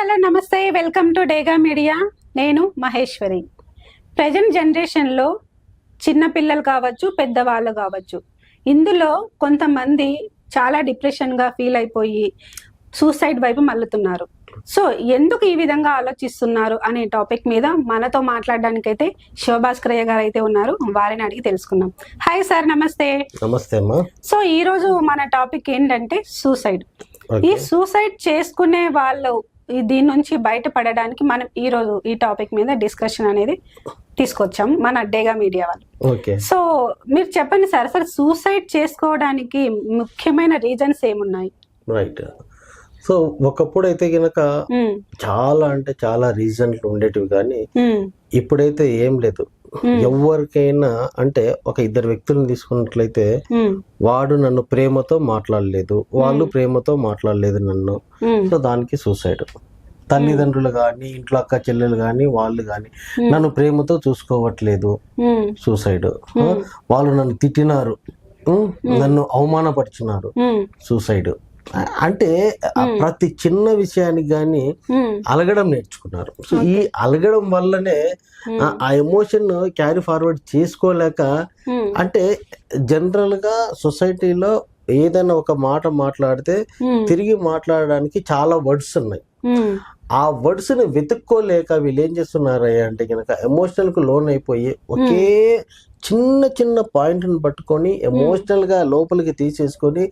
Hello నమస్తే, welcome to డేగా media. నేను మహేశ్వరి. ప్రజెంట్ జనరేషన్లో చిన్నపిల్లలు కావచ్చు, పెద్దవాళ్ళు కావచ్చు, ఇందులో కొంతమంది చాలా డిప్రెషన్గా ఫీల్ అయిపోయి సూసైడ్ వైపు మళ్ళుతున్నారు. సో ఎందుకు ఈ విధంగా ఆలోచిస్తున్నారు అనే టాపిక్ మీద మనతో మాట్లాడడానికైతే శివభాస్కరయ్య గారు అయితే ఉన్నారు. వారిని అడిగి తెలుసుకుందాం. హాయ్ సార్, నమస్తే. నమస్తే అమ్మా. సో ఈ రోజు మన టాపిక్ ఏంటంటే సూసైడ్. ఈ సూసైడ్ చేసుకునే వాళ్ళు దీని నుంచి బయటపడడానికి మనం ఈ రోజు ఈ టాపిక్ మీద డిస్కషన్ అనేది తీసుకొచ్చాం మన డేగా మీడియా వాళ్ళు. సో మీరు చెప్పండి సార్, అసలు సూసైడ్ చేసుకోవడానికి ముఖ్యమైన రీజన్స్ ఏమున్నాయి? రైట్. సో ఒకప్పుడు అయితే గనక చాలా అంటే చాలా రీజన్లు ఉండేటివి, కానీ ఇప్పుడైతే ఏం లేదు. ఎవరికైనా అంటే ఒక ఇద్దరు వ్యక్తులను తీసుకున్నట్లయితే వాడు నన్ను ప్రేమతో మాట్లాడలేదు, వాళ్ళు ప్రేమతో మాట్లాడలేదు నన్ను, సో దానికి సూసైడ్. తల్లిదండ్రులు కానీ ఇంట్లో అక్క చెల్లెలు కానీ వాళ్ళు కానీ నన్ను ప్రేమతో చూసుకోవట్లేదు, సూసైడ్. వాళ్ళు నన్ను తిట్టినారు, నన్ను అవమానపరిచినారు, సూసైడ్. అంటే ప్రతి చిన్న విషయానికి గాని అలగడం నేర్చుకున్నారు. సో ఈ అలగడం వల్లనే ఆ ఎమోషన్ క్యారీ ఫార్వర్డ్ చేసుకోలేక, అంటే జనరల్ గా సొసైటీలో ఏదైనా ఒక మాట మాట్లాడితే తిరిగి మాట్లాడడానికి చాలా వర్డ్స్ ఉన్నాయి. ఆ వర్డ్స్ ని వెతుక్కోలేక వీళ్ళు ఏం చేస్తున్నారు అంటే కనుక ఎమోషనల్ కు లోన్ అయిపోయి ఒకే చిన్న చిన్న పాయింట్ ని పట్టుకొని ఎమోషనల్ గా లోపలికి తీసేసుకొని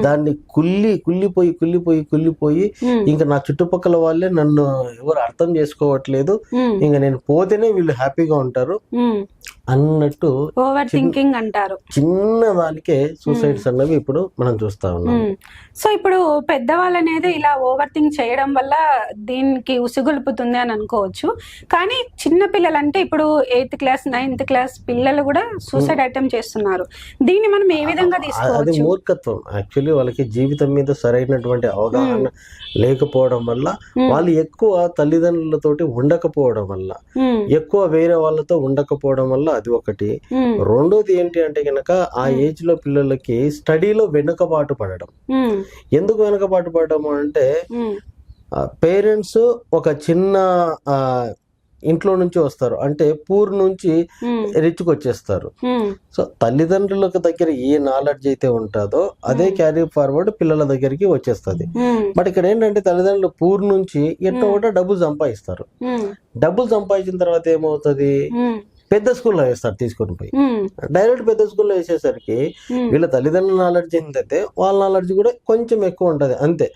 దాన్ని కుళ్ళిపోయి ఇంకా నా చుట్టుపక్కల వాళ్ళే నన్ను ఎవరు అర్థం చేసుకోవట్లేదు, ఇంకా నేను పోతేనే వీళ్ళు హ్యాపీగా ఉంటారు అన్నట్టు ఓవర్ థింకింగ్ అంటారు. చిన్న దానికే సూసైడ్స్ అన్నవి ఇప్పుడు మనం చూస్తా ఉన్నాం. సో ఇప్పుడు పెద్దవాళ్ళు అనేది ఇలా ఓవర్ థింక్ చేయడం వల్ల దీనికి ఉసిగొలుపుతుంది అని అనుకోవచ్చు. కానీ చిన్న పిల్లలు అంటే ఇప్పుడు 8th క్లాస్ 9th క్లాస్ పిల్లలు కూడా సూసైడ్ అటెంప్ట్ చేస్తున్నారు. దీన్ని మనం ఏ విధంగా తీసుకోవచ్చు? అది మూర్ఖత్వం. యాక్చువల్లీ వాళ్ళకి జీవితం మీద సరైనటువంటి అవగాహన లేకపోవడం వల్ల, వాళ్ళు ఎక్కువ తల్లిదండ్రులతోటి ఉండకపోవడం వల్ల, ఎక్కువ వేరే వాళ్ళతో ఉండకపోవడం వల్ల, అది ఒకటి. రెండోది ఏంటి అంటే గనక ఆ ఏజ్ లో పిల్లలకి స్టడీలో వెనుకబాటు పడడం. ఎందుకు వెనుకబాటు పడడం అంటే పేరెంట్స్ ఒక చిన్న ఇంట్లో నుంచి వస్తారు, అంటే పూర్ నుంచి రిచ్కి వచ్చేస్తారు. సో తల్లిదండ్రులకు దగ్గర ఏ నాలెడ్జ్ అయితే ఉంటుందో అదే క్యారీ ఫార్వర్డ్ పిల్లల దగ్గరికి వచ్చేస్తుంది. బట్ ఇక్కడ ఏంటంటే తల్లిదండ్రులు పూర్ నుంచి ఎట్లా కూడా డబ్బులు సంపాదిస్తారు. డబ్బులు సంపాదించిన తర్వాత ఏమవుతుంది, పెద్ద స్కూల్లో వేస్తారు, తీసుకొని పోయి డైరెక్ట్ పెద్ద స్కూల్లో వేసేసరికి వీళ్ళ తల్లిదండ్రుల నాలెడ్జ్ ఏంటంటే వాళ్ళ నాలెడ్జ్ కూడా కొంచెం ఎక్కువ ఉంటది, అంతే.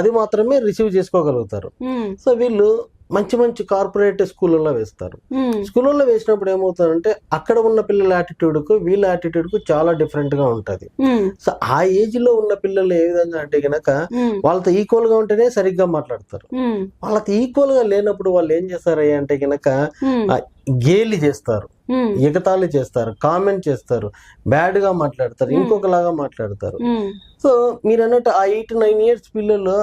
అది మాత్రమే రిసీవ్ చేసుకోగలుగుతారు. సో వీళ్ళు మంచి మంచి కార్పొరేట్ స్కూళ్ళలో వేస్తారు. స్కూళ్ళలో వేసినప్పుడు ఏమవుతుందంటే అక్కడ ఉన్న పిల్లల యాటిట్యూడ్ కు వీళ్ళ యాటిట్యూడ్ కు చాలా డిఫరెంట్ గా ఉంటది. సో ఆ ఏజ్ లో ఉన్న పిల్లలు ఏ విధంగా అంటే గనక వాళ్ళతో ఈక్వల్ గా ఉంటేనే సరిగ్గా మాట్లాడతారు. వాళ్ళతో ఈక్వల్ గా లేనప్పుడు వాళ్ళు ఏం చేస్తారు అంటే గనక గేలి చేస్తారు, ఎగతాళి చేస్తారు, కామెంట్ చేస్తారు, బ్యాడ్ గా మాట్లాడతారు, ఇంకొకలాగా మాట్లాడతారు. సో మీరు అన్నట్టు ఆ 8-9 years పిల్లలు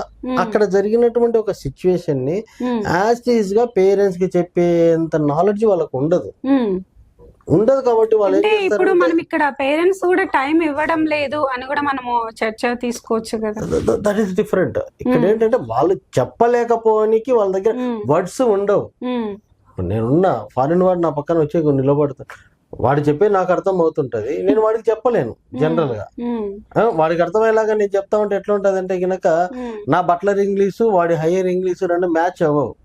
అక్కడ జరిగినటువంటి ఒక సిచ్యువేషన్ ని యాజ్ ఈజ్ గా పేరెంట్స్ కి చెప్పేంత నాలెడ్జ్ వాళ్ళకు ఉండదు కాబట్టి వాళ్ళు ఏం చేస్తారు, ఇప్పుడు మనం ఇక్కడ పేరెంట్స్ కూడా టైం ఇవ్వడం లేదు అని కూడా మనము చర్చ తీసుకోవచ్చు కదా. That is different. ఇక్కడ ఏంటంటే వాళ్ళు చెప్పలేకపోవడానికి వాళ్ళ దగ్గర వర్డ్స్ ఉండవు. నేనున్నా ఫారిన్ వాడు నా పక్కన వచ్చి నిలబడతాను, వాడు చెప్పే నాకు అర్థం అవుతుంటది, నేను వాడికి చెప్పలేను. జనరల్ గా వాడికి అర్థమయ్యేలాగా నేను చెప్తా ఉంటే ఎట్లా ఉంటది అంటే గనక నా బట్లర్ ఇంగ్లీషు వాడి హయ్యర్ ఇంగ్లీషు రెండు మ్యాచ్ అవ్వవు.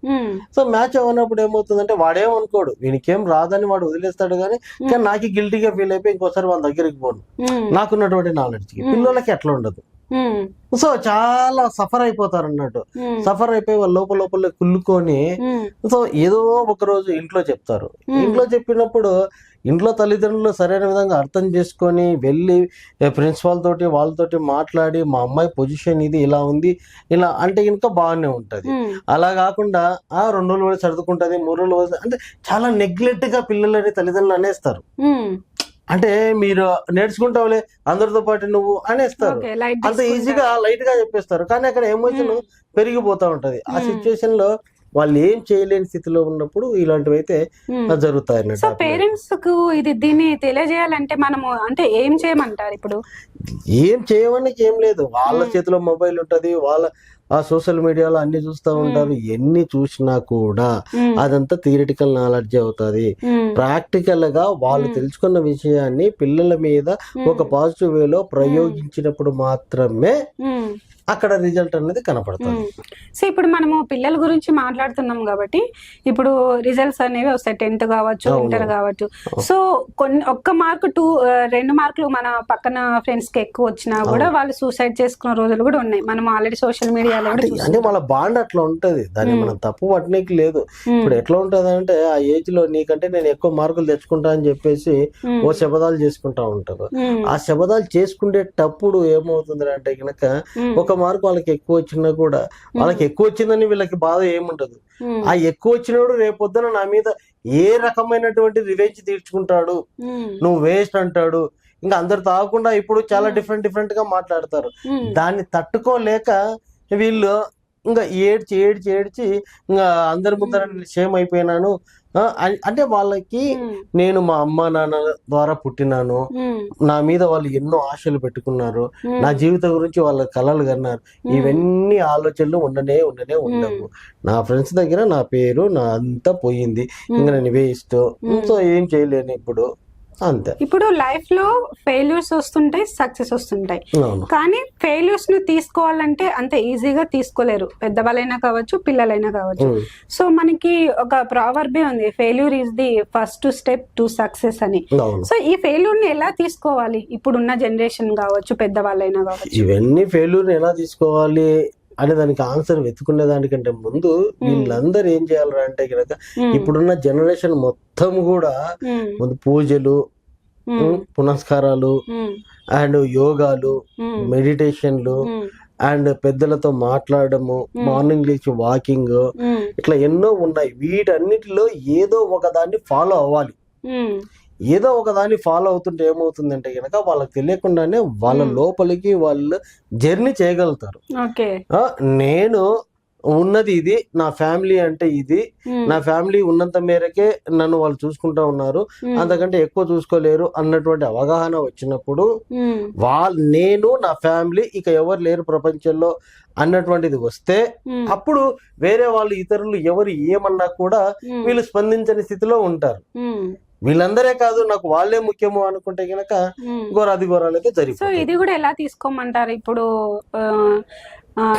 సో మ్యాచ్ అవ్వనప్పుడు ఏమవుతుందంటే వాడేమనుకోడు, వీనికేం రాదని వాడు వదిలేస్తాడు, కానీ నాకు గిల్టీగా ఫీల్ అయిపోయి ఇంకోసారి వాళ్ళ దగ్గరికి పోను. నాకున్నటువంటి నాలెడ్జ్ కి పిల్లలకి ఎట్లా ఉండదు. సో చాలా సఫర్ అయిపోతారు అన్నట్టు. సఫర్ అయిపోయి వాళ్ళ లోపల కుళ్ళుకొని, సో ఏదో ఒక రోజు ఇంట్లో చెప్తారు. ఇంట్లో చెప్పినప్పుడు ఇంట్లో తల్లిదండ్రులు సరైన విధంగా అర్థం చేసుకొని వెళ్ళి ప్రిన్సిపాల్ తోటి వాళ్ళతోటి మాట్లాడి మా అమ్మాయి పొజిషన్ ఇది ఇలా ఉంది ఇలా అంటే ఇంకా బాగానే ఉంటది. అలా కాకుండా 2 రోజులు సర్దుకుంటది, 3 రోజులు అంటే చాలా నెగ్లెక్ట్ గా పిల్లలని తల్లిదండ్రులు అనేస్తారు. అంటే మీరు నేర్చుకుంటావులే అందరితో పాటు నువ్వు అనేస్తారు, అంత ఈజీగా లైట్ గా చెప్పేస్తారు. కానీ అక్కడ ఎమోషన్ పెరిగిపోతా ఉంటది. ఆ సిచ్యువేషన్ లో వాళ్ళు ఏం చేయలేని స్థితిలో ఉన్నప్పుడు ఇలాంటివి అయితే జరుగుతాయి అన్నట్టు. సో పేరెంట్స్ కు దీన్ని తెలియజేయాలంటే మనము అంటే ఏం చేయమంటారు? ఇప్పుడు ఏం చేయడానికి ఏం లేదు, వాళ్ళ చేతిలో మొబైల్ ఉంటది, ఆ సోషల్ మీడియాలో అన్ని చూస్తూ ఉంటారు. ఎన్ని చూసినా కూడా అదంతా థియరిటికల్ నాలెడ్జ్ అవుతుంది. ప్రాక్టికల్ గా వాళ్ళు తెలుసుకున్న విషయాన్ని పిల్లల మీద ఒక పాజిటివ్ వేలో ప్రయోగించినప్పుడు మాత్రమే అక్కడ రిజల్ట్ అనేది కనపడుతుంది. సో ఇప్పుడు మనము పిల్లల గురించి మాట్లాడుతున్నాం కాబట్టి ఇప్పుడు రిజల్ట్స్ అనేవి వస్తాయి, 10th కావచ్చు, ఇంటర్ కావచ్చు. సో ఒక్క మార్క్ 2 మార్కులు మన పక్కన ఫ్రెండ్స్ కి ఎక్కువ వచ్చినా కూడా వాళ్ళు సూసైడ్ చేసుకున్న రోజులు కూడా ఉన్నాయి. మనం ఆల్రెడీ సోషల్ మీడియాలో కూడా అంటే వాళ్ళ బాండ్ అట్లా ఉంటది, దాన్ని మనం తప్పు పట్టనీకి లేదు. ఇప్పుడు ఎట్లా ఉంటది అంటే ఆ ఏజ్ లో నీకంటే నేను ఎక్కువ మార్కులు తెచ్చుకుంటా అని చెప్పేసి ఓ శబదాలు చేసుకుంటా ఉంటారు. ఆ శబదాలు చేసుకునేటప్పుడు ఏమవుతుంది అంటే కనుక ఒక మార్కు వాళ్ళకి ఎక్కువ వచ్చినా కూడా వాళ్ళకి ఎక్కువ వచ్చిందని వీళ్ళకి బాధ ఏముంటదు. ఆ ఎక్కువ వచ్చినప్పుడు రేపొద్దున నా మీద ఏ రకమైనటువంటి రివెంజ్ తీర్చుకుంటాడు, నువ్వు వేస్ట్ అంటాడు, ఇంకా అందరు తాగకుండా ఇప్పుడు చాలా డిఫరెంట్ గా మాట్లాడతారు. దాన్ని తట్టుకోలేక వీళ్ళు ఇంకా ఏడ్చి ఇంకా అందరి ముందర షేమ్ అయిపోయినాను అంటే వాళ్ళకి నేను మా అమ్మ నాన్న ద్వారా పుట్టినాను, నా మీద వాళ్ళు ఎన్నో ఆశలు పెట్టుకున్నారు, నా జీవితం గురించి వాళ్ళ కలలు కన్నారు, ఇవన్నీ ఆలోచనలు ఉండవు. నా ఫ్రెండ్స్ దగ్గర నా పేరు నా అంతా పోయింది, ఇంకా నేను వేస్ట్, సో ఏం చేయలేను ఇప్పుడు అంతే. ఇప్పుడు లైఫ్ లో ఫెయిల్యూర్స్ వస్తుంటాయి, సక్సెస్ వస్తుంటాయి. కానీ ఫెయిల్యూర్స్ ను తీసుకోవాలంటే అంత ఈజీగా తీసుకోలేరు, పెద్దవాళ్ళైనా కావచ్చు, పిల్లలైనా కావచ్చు. సో మనకి ఒక ప్రావర్బే ఉంది, failure is the first step to success అని. సో ఈ ఫెయిల్యూర్ ని ఎలా తీసుకోవాలి ఇప్పుడున్న జనరేషన్ కావచ్చు, పెద్దవాళ్ళైనా కావచ్చు? ఇవన్నీ ఫెయిల్యూర్ ఎలా తీసుకోవాలి అనే దానికి ఆన్సర్ వెతుకునే దానికంటే ముందు వీళ్ళందరూ ఏం చేయాలరా అంటే కనుక ఇప్పుడున్న జనరేషన్ మొత్తం కూడా ముందు పూజలు, పునస్కారాలు అండ్ యోగాలు, మెడిటేషన్లు అండ్ పెద్దలతో మాట్లాడము, మార్నింగ్ లేచి వాకింగ్, ఇట్లా ఎన్నో ఉన్నాయి. వీటన్నిటిలో ఏదో ఒక దాన్ని ఫాలో అవ్వాలి. ఏదో ఒక దాన్ని ఫాలో అవుతుంటే ఏమవుతుందంటే కనుక వాళ్ళకి తెలియకుండానే వాళ్ళ లోపలికి వాళ్ళు జర్నీ చేయగలుగుతారు. నేను ఉన్నది ఇది, నా ఫ్యామిలీ అంటే ఇది, నా ఫ్యామిలీ ఉన్నంత మేరకే నన్ను వాళ్ళు చూసుకుంటా ఉన్నారు, అంతకంటే ఎక్కువ చూసుకోలేరు అన్నటువంటి అవగాహన వచ్చినప్పుడు నేను నా ఫ్యామిలీ ఇక ఎవరు లేరు ప్రపంచంలో అన్నటువంటిది వస్తే అప్పుడు వేరే వాళ్ళు ఇతరులు ఎవరు ఏమన్నా కూడా వీళ్ళు స్పందించని స్థితిలో ఉంటారు. వీళ్ళందరే కాదు నాకు వాళ్ళే ముఖ్యము అనుకుంటే గనక ఘోరాలు అయితే జరిగింది. సో ఇది కూడా ఎలా తీసుకోమంటారు? ఇప్పుడు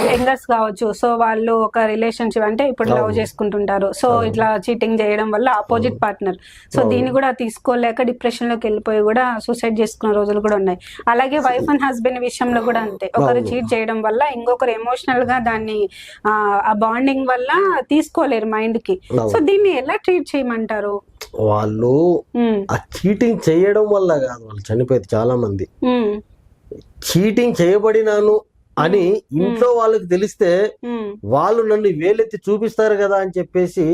యంగర్స్ కావచ్చు, సో వాళ్ళు ఒక రిలేషన్షిప్ అంటే ఇప్పుడు లవ్ చేసుకుంటుంటారు, సో ఇట్లా చీటింగ్ చేయడం వల్ల ఆపోజిట్ పార్ట్నర్, సో దీన్ని కూడా తీసుకోలేక డిప్రెషన్ లోకి వెళ్ళిపోయి కూడా సూసైడ్ చేసుకున్న రోజులు కూడా ఉన్నాయి. అలాగే వైఫ్ అండ్ హస్బెండ్ విషయంలో కూడా అంతే, ఒకరు చీట్ చేయడం వల్ల ఇంకొకరు ఎమోషనల్ గా దాన్ని ఆ బాండింగ్ వల్ల తీసుకోలేరు మైండ్ కి. సో దీన్ని ఎలా ట్రీట్ చేయమంటారు? వాళ్ళు ఆ చీటింగ్ చేయడం వల్ల కాదు వాళ్ళు చనిపోయేది. చాలా మంది చీటింగ్ చేయబడినాను అని ఇంట్లో వాళ్ళకి తెలిస్తే వాళ్ళు నన్ను వేలెత్తి చూపిస్తారు కదా అని చెప్పేసి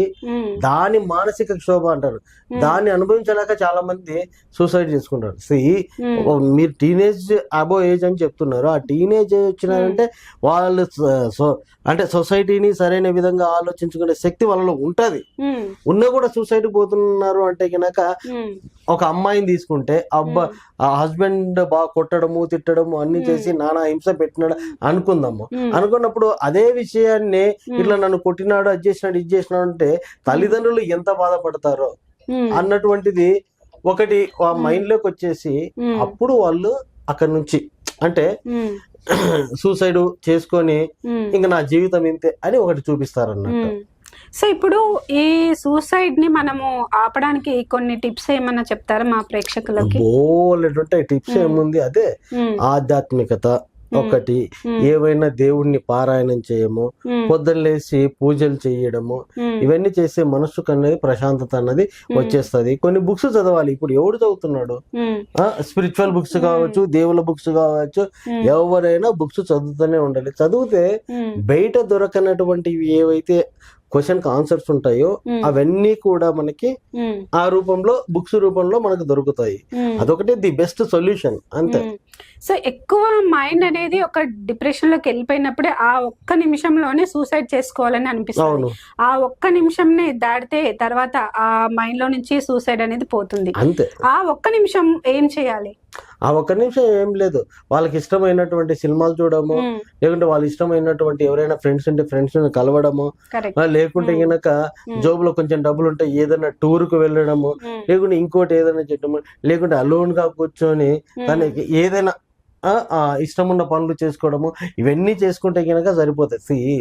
దాని మానసిక క్షోభ అంటారు. దాన్ని అనుభవించలేక చాలా మంది సూసైడ్ చేసుకుంటారు. మీరు టీనేజ్ అబో ఏజ్ అని చెప్తున్నారు, ఆ టీనేజ్ వచ్చినారంటే వాళ్ళు అంటే సొసైటీని సరైన విధంగా ఆలోచించుకునే శక్తి వాళ్ళలో ఉంటది, ఉన్నా కూడా సూసైడ్ పోతున్నారు అంటే కనుక ఒక అమ్మాయిని తీసుకుంటే ఆ హస్బెండ్ బాగా కొట్టడము, తిట్టడము అన్ని చేసి నానా హింస పెట్టినాడు అనుకుందాము. అనుకున్నప్పుడు అదే విషయాన్ని ఇట్లా నన్ను కొట్టినాడు, అది చేసినాడు, ఇది చేసినాడు అంటే తల్లిదండ్రులు ఎంత బాధపడతారో అన్నటువంటిది ఒకటి ఆ మైండ్ లోకి వచ్చేసి అప్పుడు వాళ్ళు అక్కడి నుంచి అంటే సూసైడ్ చేసుకొని ఇంకా నా జీవితం ఇంతే అని ఒకటి చూపిస్తారు అన్నట్టు. సో ఇప్పుడు ఈ సూసైడ్ ని మనము ఆపడానికి కొన్ని టిప్స్ ఏమన్నా చెప్తారా మా ప్రేక్షకులకి? టిప్స్ ఏముంది, అదే ఆధ్యాత్మికత ఒకటి, ఏవైనా దేవుణ్ణి పారాయణం చేయము, పొద్దున్న లేచి పూజలు చేయడము, ఇవన్నీ చేసే మనసుకు అనేది ప్రశాంతత అన్నది వచ్చేస్తది. కొన్ని బుక్స్ చదవాలి. ఇప్పుడు ఎవడు చదువుతున్నాడు? స్పిరిచువల్ బుక్స్ కావచ్చు, దేవుల బుక్స్ కావచ్చు, ఎవరైనా బుక్స్ చదువుతూనే ఉండాలి. చదివితే బయట దొరకనటువంటివి ఏవైతే క్వశ్చన్ కి ఆన్సర్స్ ఉంటాయో అవన్నీ కూడా మనకి ఆ రూపంలో బుక్స్ రూపంలో మనకు దొరుకుతాయి. అదొకటి ది బెస్ట్ సొల్యూషన్ అంతే. సో ఎక్కువ మైండ్ అనేది ఒక డిప్రెషన్ లోకి వెళ్ళిపోయినప్పుడే ఆ ఒక్క నిమిషంలోనే సూసైడ్ చేసుకోవాలని అనిపిస్తుంది. ఆ ఒక్క నిమిషంనే దాటితే తర్వాత ఆ మైండ్ లో నుంచి సూసైడ్ అనేది పోతుంది. ఆ ఒక్క నిమిషం ఏం చేయాలి? ఆ ఒక్క నిమిషం ఏం లేదు, వాళ్ళకి ఇష్టమైనటువంటి సినిమాలు చూడడము, లేకుంటే వాళ్ళ ఇష్టమైనటువంటి ఎవరైనా ఫ్రెండ్స్ ఉంటే ఫ్రెండ్స్ కలవడము, కరెక్ట్. లేకుంటే గనక జోబులో కొంచెం డబ్బులు ఉంటే ఏదైనా టూర్ కు వెళ్ళడము, లేకుంటే ఇంకోటి ఏదైనా చేయడము, లేకుంటే అలోన్ గా కూర్చొని తనకి ఏదైనా ఇష్టం ఉన్న పనులు చేసుకోవడము, ఇవన్నీ చేసుకుంటే కనుక సరిపోతాయి.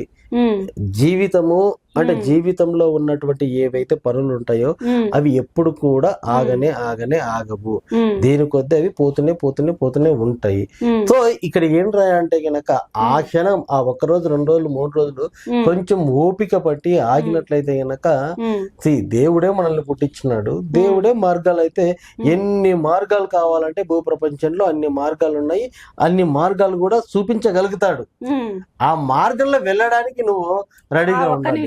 జీవితము అంటే జీవితంలో ఉన్నటువంటి ఏవైతే పనులు ఉంటాయో అవి ఎప్పుడు కూడా ఆగవు. దేని కొద్దీ అవి పోతూనే ఉంటాయి. సో ఇక్కడ ఏం అంటే గనక ఆ క్షణం ఆ 1 రోజు 2 రోజులు 3 రోజులు కొంచెం ఓపిక పట్టి ఆగినట్లయితే గనక దేవుడే మనల్ని పుట్టించినాడు, దేవుడే మార్గాలు అయితే ఎన్ని మార్గాలు కావాలంటే భూప్రపంచంలో అన్ని మార్గాలు ఉన్నాయి, అన్ని మార్గాలు కూడా చూపించగలుగుతాడు. ఆ మార్గంలో వెళ్ళడానికి నువ్వు రెడీగా ఉండాలి,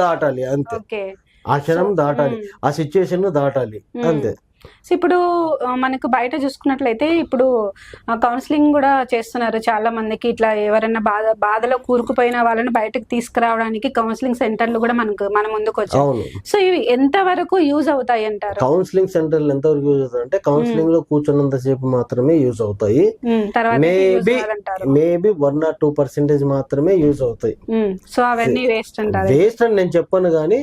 దాటాలి అంతే. ఆ క్షణం దాటాలి, ఆ సిచ్యుయేషన్ దాటాలి అంతే. సో ఇప్పుడు మనకు బయట చూసుకున్నట్లయితే ఇప్పుడు కౌన్సిలింగ్ కూడా చేస్తున్నారు చాలా మందికి. ఇట్లా ఎవరైనా బాధలో కూరుకుపోయిన వాళ్ళని బయటకు తీసుకురావడానికి కౌన్సిలింగ్ సెంటర్లు కూడా మన ముందుకు వచ్చాయి. సో ఇవి ఎంత వరకు యూజ్ అవుతాయి అంటారు? కౌన్సిలింగ్ సెంటర్లు ఎంత వరకు యూజ్ అవుతాయి అంటే కౌన్సిలింగ్ లో కూర్చున్నంత సేపు మాత్రమే యూజ్ అవుతాయి. మేబీ 1 or 2% మాత్రమే యూజ్ అవుతాయి. సో అవన్నీ వేస్ట్ అంటారు? వేస్ట్ అని నేను చెప్పను గానీ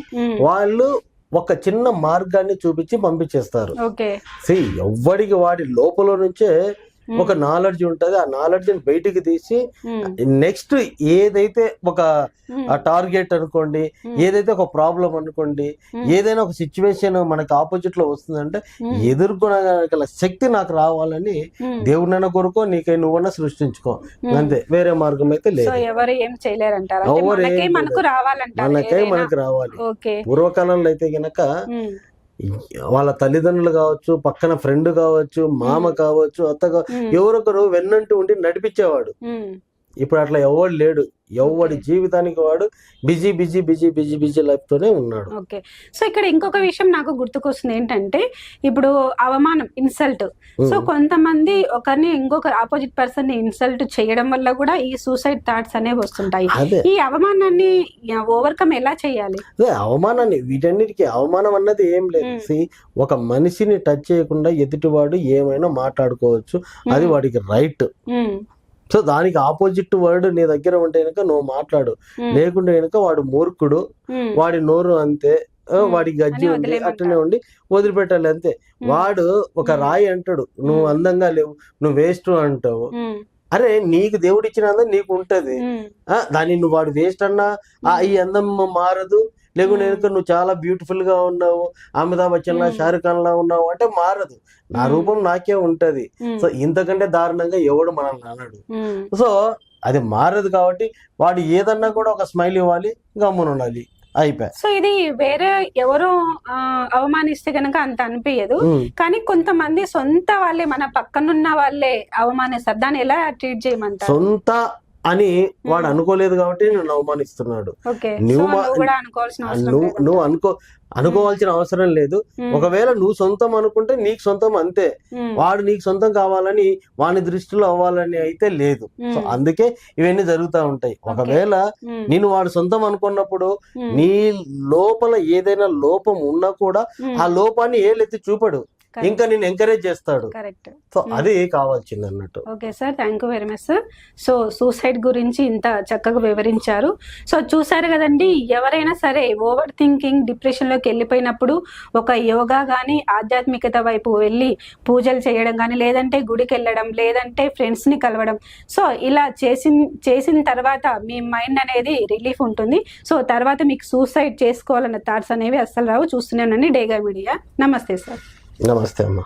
వాళ్ళు ఒక చిన్న మార్గాన్ని చూపించి పంపించేస్తారు. ఎవ్వడికి వాడి లోపల నుంచే ఒక నాలెడ్జ్ ఉంటది, ఆ నాలెడ్జ్ ని బయటికి తీసి నెక్స్ట్ ఏదైతే ఒక టార్గెట్ అనుకోండి, ఏదైతే ఒక ప్రాబ్లం అనుకోండి, ఏదైనా ఒక సిచ్యువేషన్ మనకి ఆపోజిట్ లో వస్తుందంటే ఎదుర్కొనగల శక్తి నాకు రావాలని దేవుడినైనా కోరుకో, నీకై నువ్వన్నా సృష్టించుకో అంతే. వేరే మార్గం అయితే లేదు. ఎవరు ఏం చేయలేరంటారు, మనకై మనకి రావాలి. పూర్వకాలంలో అయితే గనక వాళ్ళ తల్లిదండ్రులు కావచ్చు, పక్కన ఫ్రెండ్ కావచ్చు, మామ కావచ్చు, అత్త ఎవరొకరు వెన్నంటూ ఉండి నడిపించేవాడు. ఇప్పుడు అట్లా ఎవడు లేడు, ఎవడి జీవితానికి వాడు busy busy busy busy busy life తోనే ఉన్నాడు. ఓకే. సో ఇక్కడ ఇంకొక విషయం నాకు గుర్తుకొస్తుంది ఏంటంటే ఇప్పుడు అవమానం, ఇన్సల్ట్. సో కొంతమంది ఒకరిని ఇంకొక ఆపోజిట్ పర్సన్ ని ఇన్సల్ట్ చేయడం వల్ల కూడా ఈ సూసైడ్ థాట్స్ అనేవి వస్తుంటాయి. ఈ అవమానాన్ని ఓవర్కమ్ ఎలా చేయాలి? అవమానాన్ని, వీటన్నిటికీ అవమానం అన్నది ఏం లేదు. ఒక మనిషిని టచ్ చేయకుండా ఎదుటివాడు ఏమైనా మాట్లాడుకోవచ్చు, అది వాడికి రైట్. సో దానికి ఆపోజిట్ వర్డ్ నీ దగ్గర ఉంటే కనుక నువ్వు మాట్లాడు, లేకుంటే కనుక వాడు మూర్ఖుడు, వాడి నోరు అంతే, వాడి గజ్జి ఉంది, అట్టనే ఉండి వదిలిపెట్టాలి అంతే. వాడు ఒక రాయి అంటాడు, నువ్వు అందంగా లేవు, నువ్వు వేస్ట్ అంటావు. అరే నీకు దేవుడు ఇచ్చిన అందం నీకు ఉంటది, దాన్ని నువ్వు వాడు వేస్ట్ అన్నా ఈ అందం మారదు. లేకుంటే నువ్వు చాలా బ్యూటిఫుల్ గా ఉన్నావు, అమితాబ్ బచ్చన్ లా, షారుఖ్ ఖాన్ లా ఉన్నావు అంటే మారదు. నా రూపం నాకే ఉంటది. సో ఇంతకంటే దారుణంగా ఎవడు మనల్ని అన్నాడు. సో అది మారదు కాబట్టి వాడు ఏదన్నా కూడా ఒక స్మైల్ ఇవ్వాలి, గమ్మున ఉండాలి, అయిపోయి. సో ఇది వేరే ఎవరో అవమానిస్తే గనక అంత అనిపించదు, కానీ కొంతమంది సొంత వాళ్ళే, మన పక్కనున్న వాళ్ళే అవమానిస్తారు. దాన్ని ఎలా ట్రీట్ చేయమంటారు? సొంత అని వాడు అనుకోలేదు కాబట్టి నేను అవమానిస్తున్నాడు. నువ్వు అనుకోవాల్సిన అవసరం లేదు. ఒకవేళ నువ్వు సొంతం అనుకుంటే నీకు సొంతం అంతే. వాడు నీకు సొంతం కావాలని వాని దృష్టిలో అవ్వాలని అయితే లేదు. సో అందుకే ఇవన్నీ జరుగుతూ ఉంటాయి. ఒకవేళ నేను వాడు సొంతం అనుకున్నప్పుడు నీ లోపల ఏదైనా లోపం ఉన్నా కూడా ఆ లోపాన్ని ఏలెత్తి చూపడు, ఇంకా నేను ఎంకరేజ్ చేస్తాడు. కరెక్ట్. సో అది కావాల్సింది అన్నట్టు. Okay sir, thank you very much sir. So suicide గురించి ఇంత చక్కగా వివరించారు. సో చూసారు కదండి, ఎవరైనా సరే ఓవర్ థింకింగ్, డిప్రెషన్ లోకి వెళ్ళిపోయినప్పుడు ఒక యోగా కానీ, ఆధ్యాత్మికత వైపు వెళ్ళి పూజలు చేయడం కానీ, లేదంటే గుడికి వెళ్ళడం, లేదంటే ఫ్రెండ్స్ ని కలవడం, సో ఇలా చేసిన తర్వాత మీ మైండ్ అనేది రిలీఫ్ ఉంటుంది. సో తర్వాత మీకు సూసైడ్ చేసుకోవాలన్న థాట్స్ అనేవి అస్సలు రావు. చూస్తూనే ఉండండి డేగా మీడియా. నమస్తే సార్. నమస్తే అమ్మా.